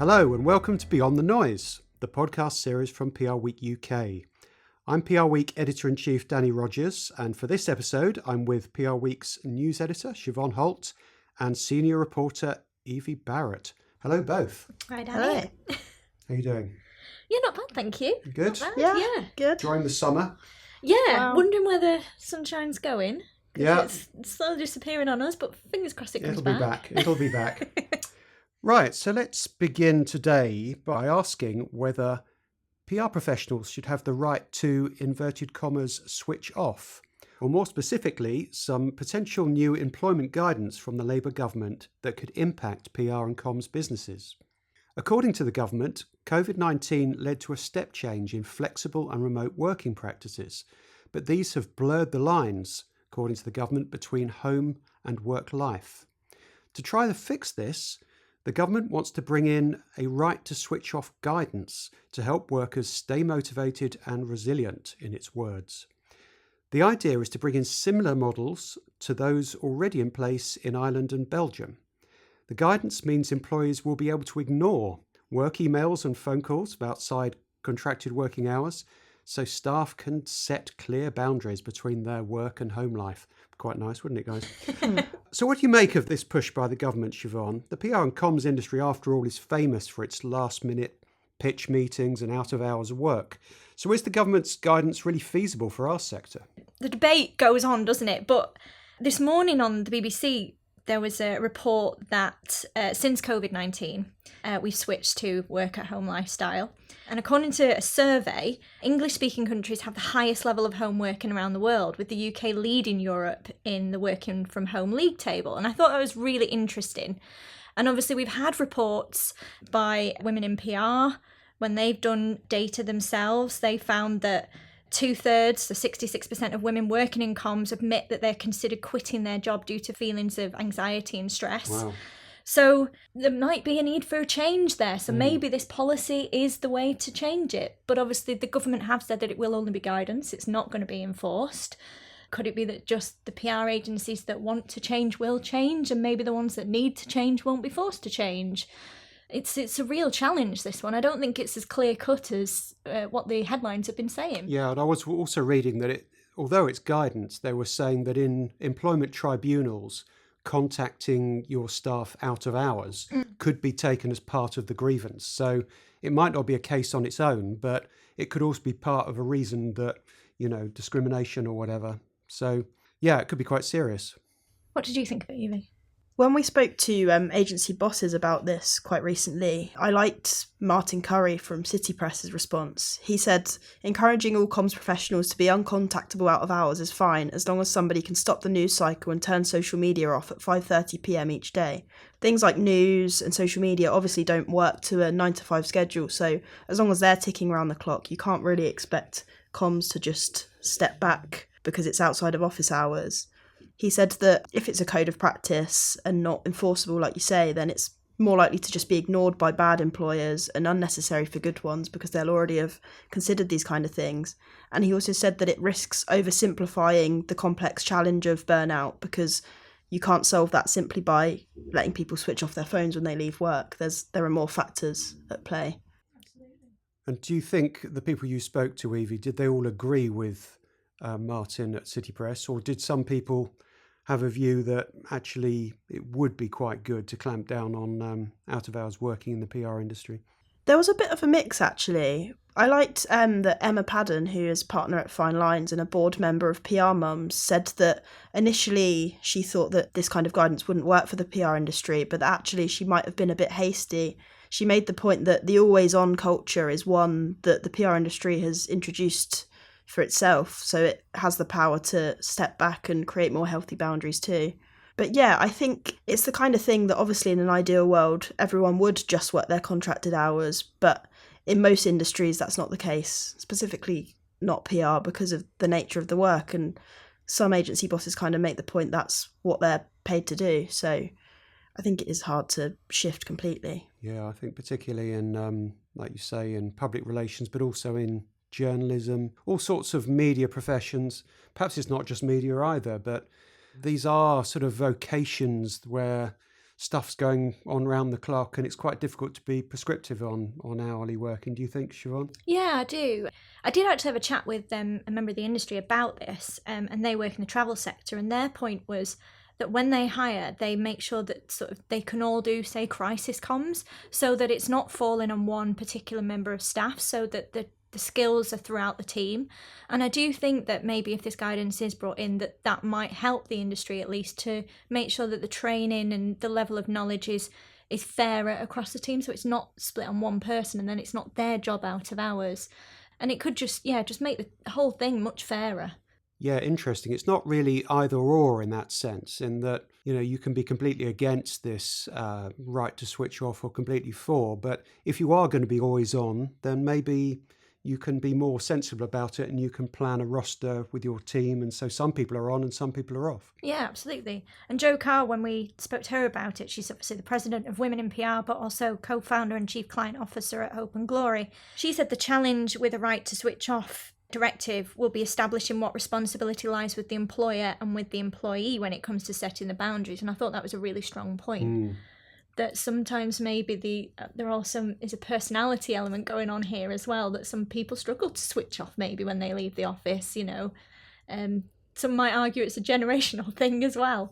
Hello and welcome to Beyond the Noise, the podcast series from PRWeek UK. I'm PRWeek Editor-in-Chief Danny Rogers, and for this episode I'm with PRWeek's news editor Siobhan Holt and senior reporter Evie Barrett. Hello both. Hi Danny. How are you doing? Yeah, not bad, thank you. Good? Not bad, yeah. Good. Enjoying the summer? Yeah, wondering where the sunshine's going. Yeah. It's slowly disappearing on us, but fingers crossed it comes It'll be back. It'll be back. Right, so let's begin today by asking whether PR professionals should have the right to, inverted commas, switch off, or more specifically, some potential new employment guidance from the Labour government that could impact PR and comms businesses. According to the government, COVID-19 led to a step change in flexible and remote working practices, but these have blurred the lines, according to the government, between home and work life. To try to fix this, the government wants to bring in a right to switch off guidance to help workers stay motivated and resilient, in its words. The idea is to bring in similar models to those already in place in Ireland and Belgium. The guidance means employees will be able to ignore work emails and phone calls outside contracted working hours, so staff can set clear boundaries between their work and home life. Quite nice, wouldn't it, guys? So what do you make of this push by the government, Siobhan? The PR and comms industry, after all, is famous for its last-minute pitch meetings and out-of-hours work. So is the government's guidance really feasible for our sector? The debate goes on, doesn't it? But this morning on the BBC, there was a report that since COVID-19, we've switched to work-at-home lifestyle. And according to a survey, English-speaking countries have the highest level of home working around the world, with the UK leading Europe in the working from home league table. And I thought that was really interesting. And obviously we've had reports by women in PR. When they've done data themselves, they found that 2/3, so 66% of women working in comms admit that they're considered quitting their job due to feelings of anxiety and stress. Wow. So there might be a need for a change there. So maybe this policy is the way to change it. But obviously the government have said that it will only be guidance. It's not going to be enforced. Could it be that just the PR agencies that want to change will change, and maybe the ones that need to change won't be forced to change? It's a real challenge, this one. I don't think it's as clear-cut as what the headlines have been saying. Yeah, and I was also reading that although it's guidance, they were saying that in employment tribunals, contacting your staff out of hours could be taken as part of the grievance. So it might not be a case on its own, but it could also be part of a reason that, discrimination or whatever. So, yeah, it could be quite serious. What did you think of it, Evie? When we spoke to agency bosses about this quite recently, I liked Martin Curry from City Press's response. He said, encouraging all comms professionals to be uncontactable out of hours is fine, as long as somebody can stop the news cycle and turn social media off at 5:30 p.m. each day. Things like news and social media obviously don't work to a 9-to-5 schedule, so as long as they're ticking around the clock, you can't really expect comms to just step back because it's outside of office hours. He said that if it's a code of practice and not enforceable, like you say, then it's more likely to just be ignored by bad employers and unnecessary for good ones because they'll already have considered these kind of things. And he also said that it risks oversimplifying the complex challenge of burnout because you can't solve that simply by letting people switch off their phones when they leave work. There are more factors at play. And do you think the people you spoke to, Evie, did they all agree with Martin at City Press, or did some people have a view that actually it would be quite good to clamp down on out-of-hours working in the PR industry? There was a bit of a mix, actually. I liked that Emma Padden, who is partner at Fine Lines and a board member of PR Mums, said that initially she thought that this kind of guidance wouldn't work for the PR industry, but that actually she might have been a bit hasty. She made the point that the always-on culture is one that the PR industry has introduced for itself, so it has the power to step back and create more healthy boundaries too. But yeah, I think it's the kind of thing that obviously in an ideal world everyone would just work their contracted hours, but in most industries that's not the case, specifically not PR because of the nature of the work, and some agency bosses kind of make the point that's what they're paid to do. So I think it is hard to shift completely. Yeah, I think particularly in, like you say, in public relations, but also in journalism, all sorts of media professions. Perhaps it's not just media either, but these are sort of vocations where stuff's going on round the clock and it's quite difficult to be prescriptive on hourly working. Do you think, Siobhan? Yeah, I do. I did actually have a chat with a member of the industry about this, and they work in the travel sector, and their point was that when they hire, they make sure that sort of they can all do, say, crisis comms, so that it's not falling on one particular member of staff, so that the skills are throughout the team. And I do think that maybe if this guidance is brought in, that might help the industry at least to make sure that the training and the level of knowledge is fairer across the team, so it's not split on one person and then it's not their job out of ours. And it could just make the whole thing much fairer. Yeah, interesting. It's not really either or in that sense, in that, you can be completely against this right to switch off or completely for. But if you are going to be always on, then maybe you can be more sensible about it and you can plan a roster with your team. And so some people are on and some people are off. Yeah, absolutely. And Jo Carr, when we spoke to her about it, she's obviously the president of Women in PR, but also co-founder and chief client officer at Hope and Glory. She said the challenge with a right to switch off directive will be establishing what responsibility lies with the employer and with the employee when it comes to setting the boundaries. And I thought that was a really strong point. That sometimes maybe there also is a personality element going on here as well, that some people struggle to switch off maybe when they leave the office, some might argue it's a generational thing as well.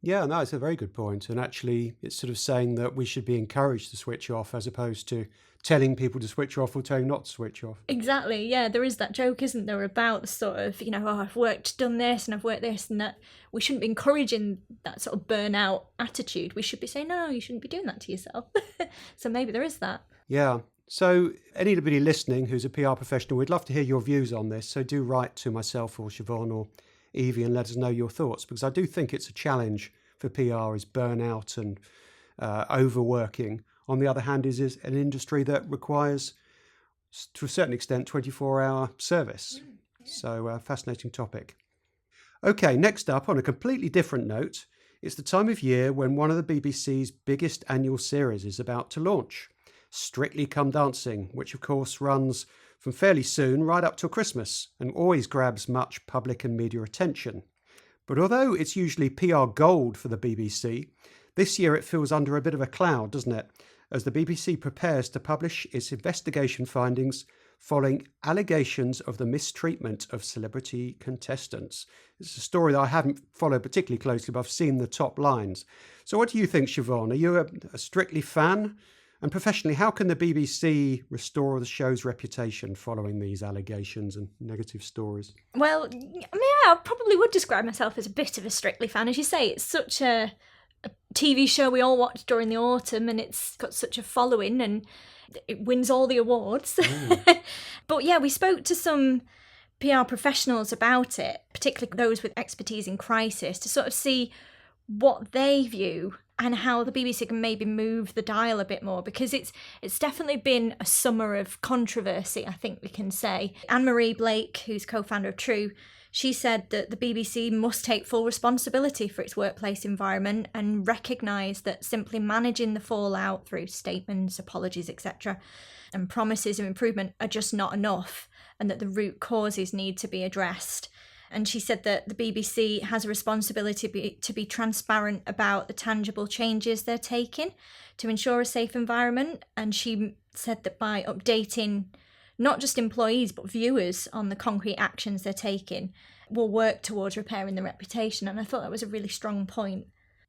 Yeah, no, it's a very good point. And actually, it's sort of saying that we should be encouraged to switch off as opposed to telling people to switch off or telling not to switch off. Exactly, yeah. There is that joke, isn't there, about sort of, I've done this and I've worked this, and that we shouldn't be encouraging that sort of burnout attitude. We should be saying, no, you shouldn't be doing that to yourself. So maybe there is that. Yeah. So anybody listening who's a PR professional, we'd love to hear your views on this. So do write to myself or Siobhan or Evie and let us know your thoughts, because I do think it's a challenge for PR is burnout and overworking. On the other hand, is an industry that requires, to a certain extent, 24-hour service. So fascinating topic. Okay, next up, on a completely different note, it's the time of year when one of the BBC's biggest annual series is about to launch, Strictly Come Dancing, which of course runs from fairly soon right up till Christmas and always grabs much public and media attention. But although it's usually PR gold for the BBC, this year it feels under a bit of a cloud, doesn't it? As the BBC prepares to publish its investigation findings following allegations of the mistreatment of celebrity contestants. It's a story that I haven't followed particularly closely, but I've seen the top lines. So what do you think, Siobhan? Are you a Strictly fan? And professionally, how can the BBC restore the show's reputation following these allegations and negative stories? Well, I probably would describe myself as a bit of a Strictly fan. As you say, it's such a TV show we all watched during the autumn, and it's got such a following and it wins all the awards. But yeah, we spoke to some PR professionals about it, particularly those with expertise in crisis, to sort of see what they view and how the BBC can maybe move the dial a bit more, because it's definitely been a summer of controversy, I think we can say. Anne-Marie Blake, who's co-founder of True, she said that the BBC must take full responsibility for its workplace environment and recognise that simply managing the fallout through statements, apologies, etc., and promises of improvement are just not enough, and that the root causes need to be addressed. And she said that the BBC has a responsibility to be transparent about the tangible changes they're taking to ensure a safe environment. And she said that by updating not just employees but viewers on the concrete actions they're taking will work towards repairing the reputation. And I thought that was a really strong point.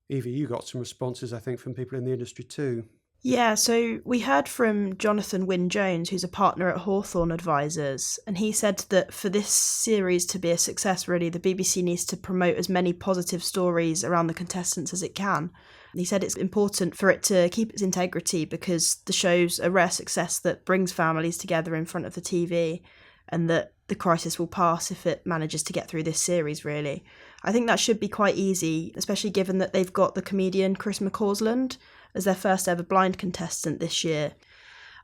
Evie, you got some responses, I think, from people in the industry too. Yeah, so we heard from Jonathan Wynne-Jones, who's a partner at Hawthorne Advisors, and he said that for this series to be a success, really, the BBC needs to promote as many positive stories around the contestants as it can. He said it's important for it to keep its integrity because the show's a rare success that brings families together in front of the TV, and that the crisis will pass if it manages to get through this series, really. I think that should be quite easy, especially given that they've got the comedian Chris McCausland as their first ever blind contestant this year.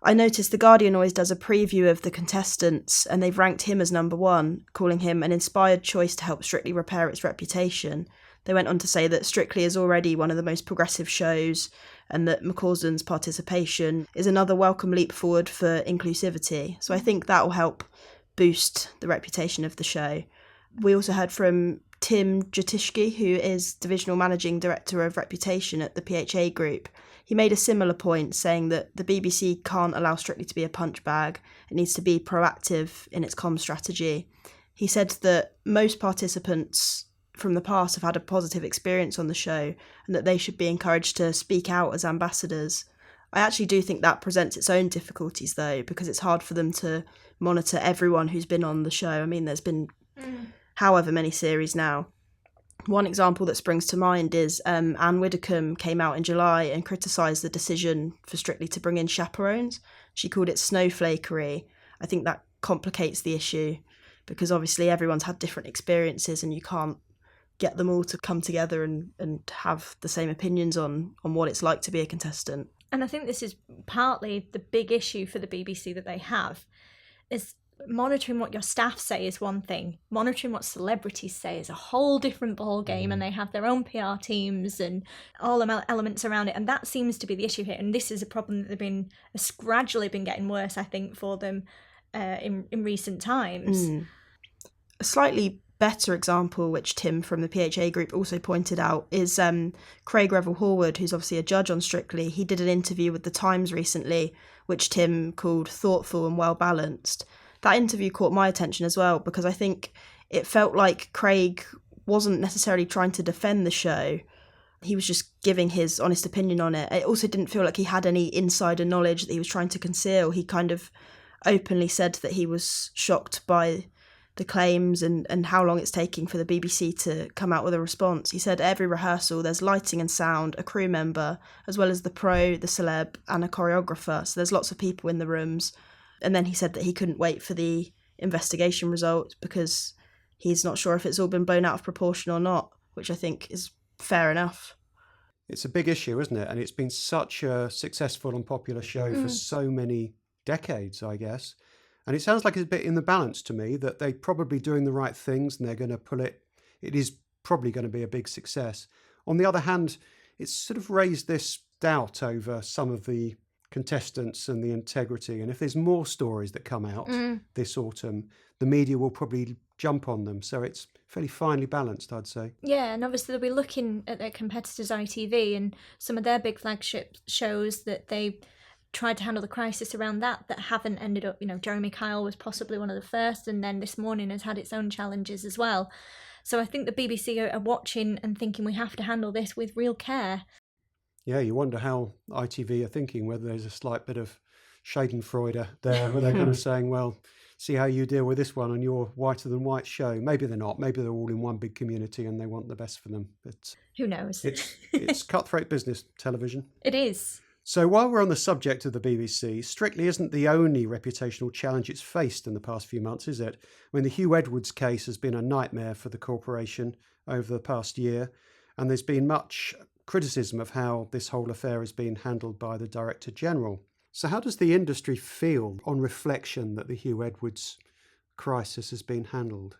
I noticed The Guardian always does a preview of the contestants, and they've ranked him as number one, calling him an inspired choice to help Strictly repair its reputation. They went on to say that Strictly is already one of the most progressive shows, and that McCausland's participation is another welcome leap forward for inclusivity. So I think that will help boost the reputation of the show. We also heard from Tim Jatishki, who is Divisional Managing Director of Reputation at the PHA Group. He made a similar point, saying that the BBC can't allow Strictly to be a punch bag. It needs to be proactive in its comms strategy. He said that most participants from the past have had a positive experience on the show and that they should be encouraged to speak out as ambassadors. I actually do think that presents its own difficulties, though, because it's hard for them to monitor everyone who's been on the show. I mean, there's been however many series now. One example that springs to mind is Anne Widdecombe came out in July and criticised the decision for Strictly to bring in chaperones. She called it snowflakery. I think that complicates the issue because obviously everyone's had different experiences and you can't get them all to come together and have the same opinions on what it's like to be a contestant. And I think this is partly the big issue for the BBC that they have, is monitoring what your staff say is one thing. Monitoring what celebrities say is a whole different ballgame, and they have their own PR teams and all elements around it. And that seems to be the issue here. And this is a problem that has gradually been getting worse, I think, for them in recent times. A slightly better example, which Tim from the PHA Group also pointed out, is Craig Revel-Horwood, who's obviously a judge on Strictly. He did an interview with The Times recently, which Tim called thoughtful and well-balanced. That interview caught my attention as well, because I think it felt like Craig wasn't necessarily trying to defend the show. He was just giving his honest opinion on it. It also didn't feel like he had any insider knowledge that he was trying to conceal. He kind of openly said that he was shocked by the claims and how long it's taking for the BBC to come out with a response. He said every rehearsal there's lighting and sound, a crew member, as well as the pro, the celeb, and a choreographer. So there's lots of people in the rooms. And then he said that he couldn't wait for the investigation results because he's not sure if it's all been blown out of proportion or not, which I think is fair enough. It's a big issue, isn't it? And it's been such a successful and popular show for so many decades, I guess. And it sounds like it's a bit in the balance to me, that they're probably doing the right things and they're going to pull it. It is probably going to be a big success. On the other hand, it's sort of raised this doubt over some of the contestants and the integrity. And if there's more stories that come out this autumn, the media will probably jump on them. So it's fairly finely balanced, I'd say. Yeah, and obviously they'll be looking at their competitors, ITV, and some of their big flagship shows that they tried to handle the crisis around that haven't ended up, Jeremy Kyle was possibly one of the first, and then This Morning has had its own challenges as well. So I think the BBC are watching and thinking we have to handle this with real care. Yeah, you wonder how ITV are thinking, whether there's a slight bit of Schadenfreude there, where they're kind of saying, well, see how you deal with this one on your whiter than white show. Maybe they're not. Maybe they're all in one big community and they want the best for them. But who knows? It's cutthroat business, television. It is. So while we're on the subject of the BBC, Strictly isn't the only reputational challenge it's faced in the past few months, is it? I mean, the Hugh Edwards case has been a nightmare for the corporation over the past year, and there's been much criticism of how this whole affair has been handled by the Director General. So how does the industry feel on reflection that the Hugh Edwards crisis has been handled?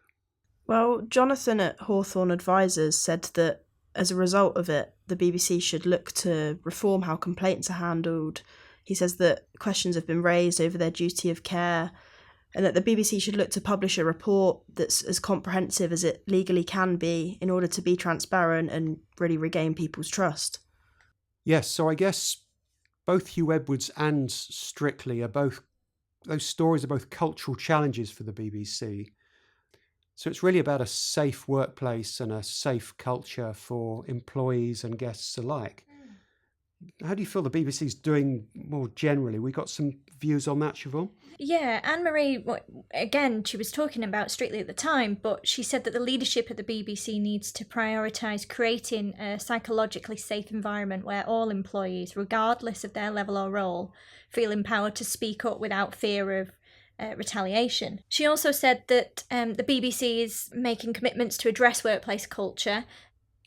Well, Jonathan at Hawthorne Advisors said that as a result of it, the BBC should look to reform how complaints are handled. He says that questions have been raised over their duty of care and that the BBC should look to publish a report that's as comprehensive as it legally can be in order to be transparent and really regain people's trust. Yes, so I guess both Hugh Edwards and Strictly those stories are both cultural challenges for the BBC. So it's really about a safe workplace and a safe culture for employees and guests alike. How do you feel the BBC's doing more generally? We got some views on that, Siobhan? Yeah, Anne-Marie, again, she was talking about Strictly at the time, but she said that the leadership at the BBC needs to prioritise creating a psychologically safe environment where all employees, regardless of their level or role, feel empowered to speak up without fear of retaliation. She also said that the BBC is making commitments to address workplace culture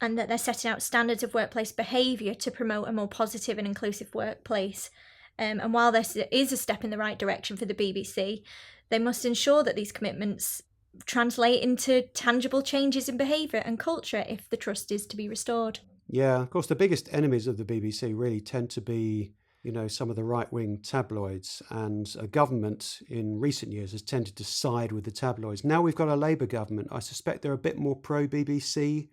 and that they're setting out standards of workplace behaviour to promote a more positive and inclusive workplace. And while this is a step in the right direction for the BBC, they must ensure that these commitments translate into tangible changes in behaviour and culture if the trust is to be restored. Yeah, of course, the biggest enemies of the BBC really tend to be some of the right-wing tabloids, and a government in recent years has tended to side with the tabloids. Now we've got a Labour government. I suspect they're a bit more pro-BBC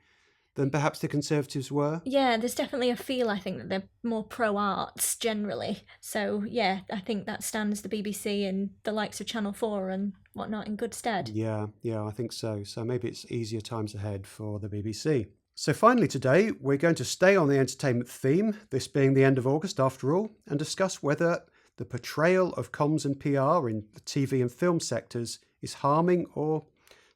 than perhaps the Conservatives were. Yeah, there's definitely a feel, I think, that they're more pro-arts generally. So, yeah, I think that stands the BBC and the likes of Channel 4 and whatnot in good stead. Yeah, I think so. So maybe it's easier times ahead for the BBC. So finally today, we're going to stay on the entertainment theme, this being the end of August after all, and discuss whether the portrayal of comms and PR in the TV and film sectors is harming or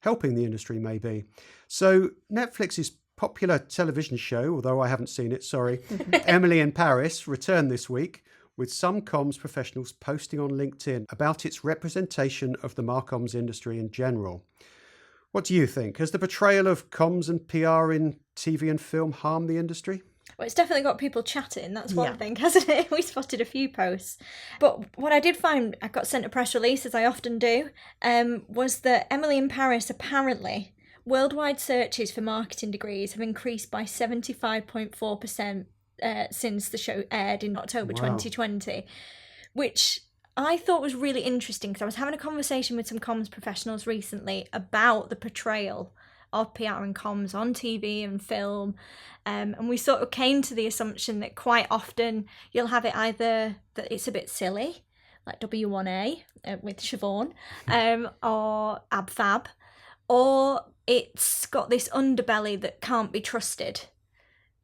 helping the industry maybe. So Netflix's popular television show, although I haven't seen it, sorry, Emily in Paris, returned this week with some comms professionals posting on LinkedIn about its representation of the marcoms industry in general. What do you think? Has the portrayal of comms and PR in TV and film harmed the industry? Well, it's definitely got people chatting, that's one thing, hasn't it? We spotted a few posts. But what I did find, I got sent a press release, as I often do, was that Emily in Paris, apparently, worldwide searches for marketing degrees have increased by 75.4% since the show aired in October 2020, which I thought was really interesting because I was having a conversation with some comms professionals recently about the portrayal of PR and comms on TV and film, and we sort of came to the assumption that quite often you'll have it either that it's a bit silly, like W1A with Siobhan, or AbFab, or it's got this underbelly that can't be trusted,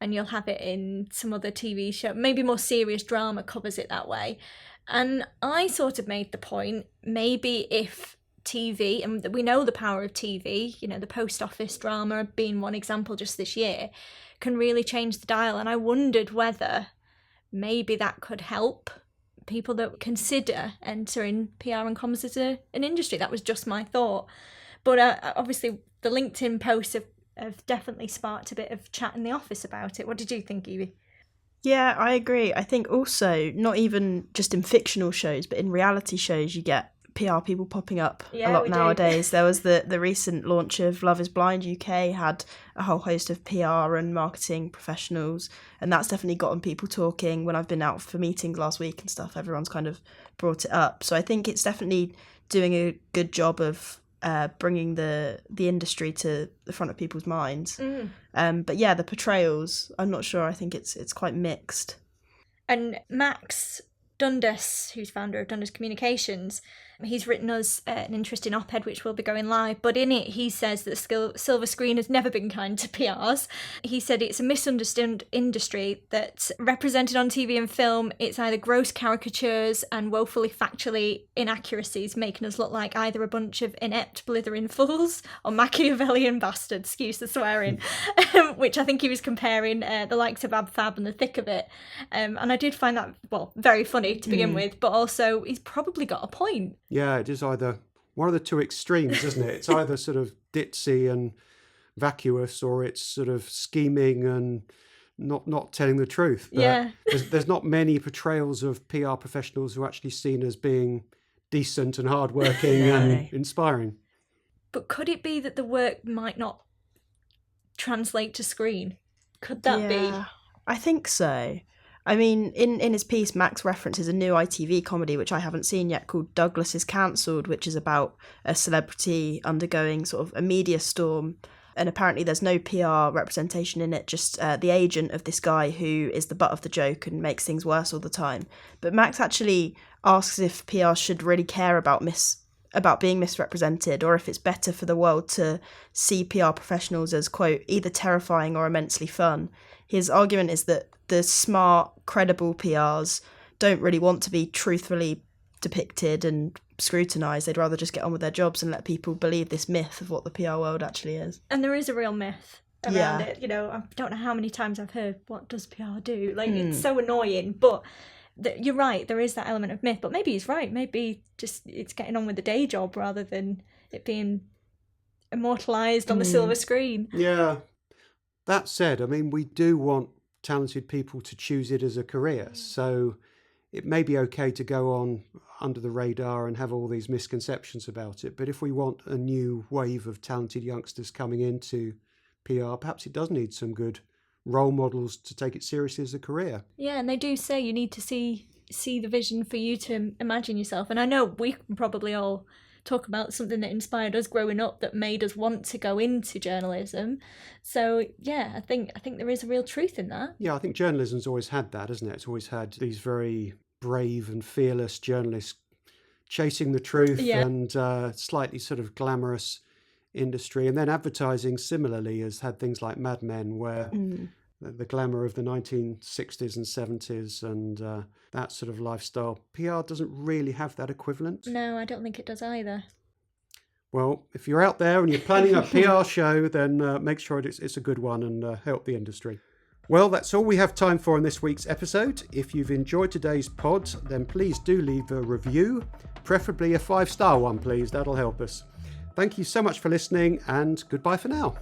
and you'll have it in some other TV show, maybe more serious drama covers it that way. And I sort of made the point, maybe if TV, and we know the power of TV, the Post Office drama being one example just this year, can really change the dial. And I wondered whether maybe that could help people that consider entering PR and comms as an industry. That was just my thought. But obviously the LinkedIn posts have definitely sparked a bit of chat in the office about it. What did you think, Evie? Yeah, I agree. I think also, not even just in fictional shows, but in reality shows, you get PR people popping up a lot nowadays. There was the recent launch of Love is Blind UK, had a whole host of PR and marketing professionals, and that's definitely gotten people talking. When I've been out for meetings last week and stuff, everyone's kind of brought it up. So I think it's definitely doing a good job of bringing the industry to the front of people's minds. But yeah, the portrayals, I'm not sure. I think it's quite mixed. And Max Dundas, who's founder of Dundas Communications, he's written us an interesting op-ed which will be going live, but in it he says that the silver screen has never been kind to PRs. He said it's a misunderstood industry that's represented on TV and film. It's either gross caricatures and woefully factually inaccuracies, making us look like either a bunch of inept blithering fools or Machiavellian bastards, excuse the swearing, which I think he was comparing the likes of AbFab and the thick of it. And I did find that, very funny to begin with, but also he's probably got a point. Yeah, it is either one of the two extremes, isn't it? It's either sort of ditzy and vacuous, or it's sort of scheming and not telling the truth. But there's not many portrayals of PR professionals who are actually seen as being decent and hardworking and inspiring. But could it be that the work might not translate to screen? Could that be? I think so. I mean, in his piece, Max references a new ITV comedy, which I haven't seen yet, called Douglas is Cancelled, which is about a celebrity undergoing sort of a media storm. And apparently there's no PR representation in it, just the agent of this guy who is the butt of the joke and makes things worse all the time. But Max actually asks if PR should really care about being misrepresented, or if it's better for the world to see PR professionals as, quote, either terrifying or immensely fun. His argument is that the smart, credible PRs don't really want to be truthfully depicted and scrutinised. They'd rather just get on with their jobs and let people believe this myth of what the PR world actually is. And there is a real myth around it. I don't know how many times I've heard, what does PR do? It's so annoying, but you're right, there is that element of myth. But maybe he's right. Maybe just it's getting on with the day job rather than it being immortalised on the silver screen. Yeah. That said, I mean, we do want talented people to choose it as a career. So it may be okay to go on under the radar and have all these misconceptions about it. But if we want a new wave of talented youngsters coming into PR, perhaps it does need some good role models to take it seriously as a career. Yeah, and they do say you need to see see the vision for you to imagine yourself. And I know we can probably all talk about something that inspired us growing up that made us want to go into journalism. So yeah, I think there is a real truth in that. Yeah, I think journalism's always had that, hasn't it? It's always had these very brave and fearless journalists chasing the truth and slightly sort of glamorous industry. And then advertising similarly has had things like Mad Men, where the glamour of the 1960s and 70s and that sort of lifestyle. PR doesn't really have that equivalent. No, I don't think it does either. Well, if you're out there and you're planning a PR show, then make sure it's a good one and help the industry. Well, that's all we have time for in this week's episode. If you've enjoyed today's pod, then please do leave a review, preferably a 5-star one, please. That'll help us. Thank you so much for listening, and goodbye for now.